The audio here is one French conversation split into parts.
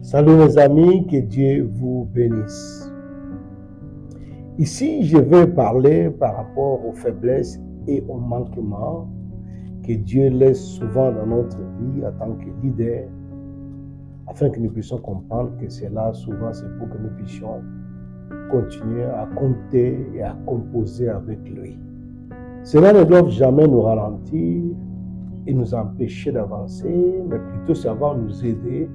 Salut mes amis, que Dieu vous bénisse. Ici, je vais parler par rapport aux faiblesses et aux manquements que Dieu laisse souvent dans notre vie en tant que leader, afin que nous puissions comprendre que cela, souvent, c'est pour que nous puissions continuer à compter et à composer avec lui. Cela ne doit jamais nous ralentir et nous empêcher d'avancer, mais plutôt savoir nous aider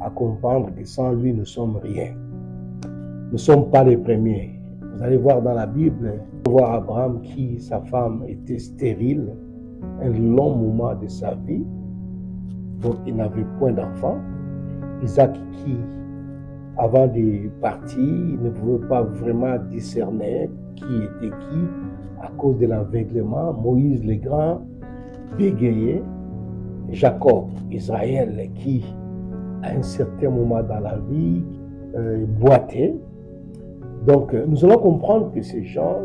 à comprendre que sans lui, nous ne sommes rien. Nous ne sommes pas les premiers. Vous allez voir dans la Bible, voir Abraham qui, sa femme, était stérile un long moment de sa vie, donc il n'avait point d'enfant. Isaac qui, avant de partir, il ne pouvait pas vraiment discerner qui était qui à cause de l'aveuglement. Moïse le grand bégayait. Jacob, Israël, qui à un certain moment dans la vie boitait. Donc nous allons comprendre que ces gens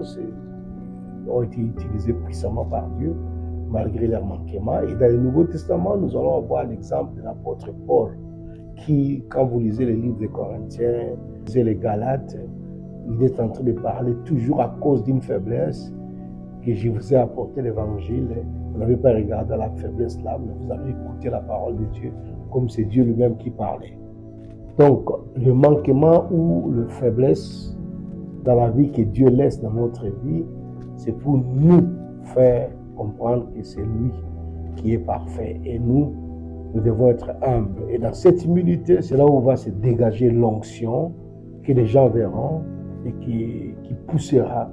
ont été utilisés puissamment par Dieu malgré leurs manquements. Et dans le Nouveau Testament, nous allons voir l'exemple de l'apôtre Paul qui, quand vous lisez les livres des Corinthiens, vous lisez les Galates, il est en train de parler toujours à cause d'une faiblesse que je vous ai apporté l'évangile. Vous n'avez pas regardé la faiblesse là, mais vous avez écouté la parole de Dieu comme c'est Dieu lui-même qui parlait. Donc, le manquement ou la faiblesse dans la vie que Dieu laisse dans notre vie, c'est pour nous faire comprendre que c'est lui qui est parfait. Et nous devons être humbles. Et dans cette humilité, c'est là où va se dégager l'onction que les gens verront et qui poussera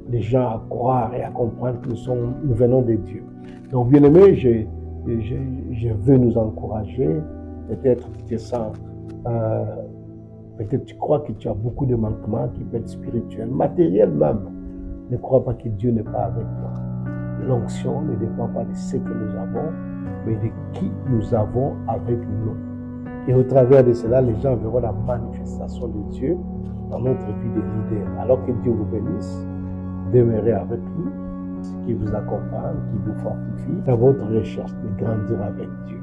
les gens à croire et à comprendre que nous venons de Dieu. Donc, bien aimé, je veux nous encourager. Peut-être tu te sens, peut-être tu crois que tu as beaucoup de manquements qui peuvent être spirituels, matériels même. Ne crois pas que Dieu n'est pas avec toi. L'onction ne dépend pas de ce que nous avons, mais de qui nous avons avec nous. Et au travers de cela, les gens verront la manifestation de Dieu dans notre vie de leader. Alors que Dieu vous bénisse, demeurez avec lui, qui vous accompagne, qui vous fortifie dans votre recherche de grandir avec Dieu.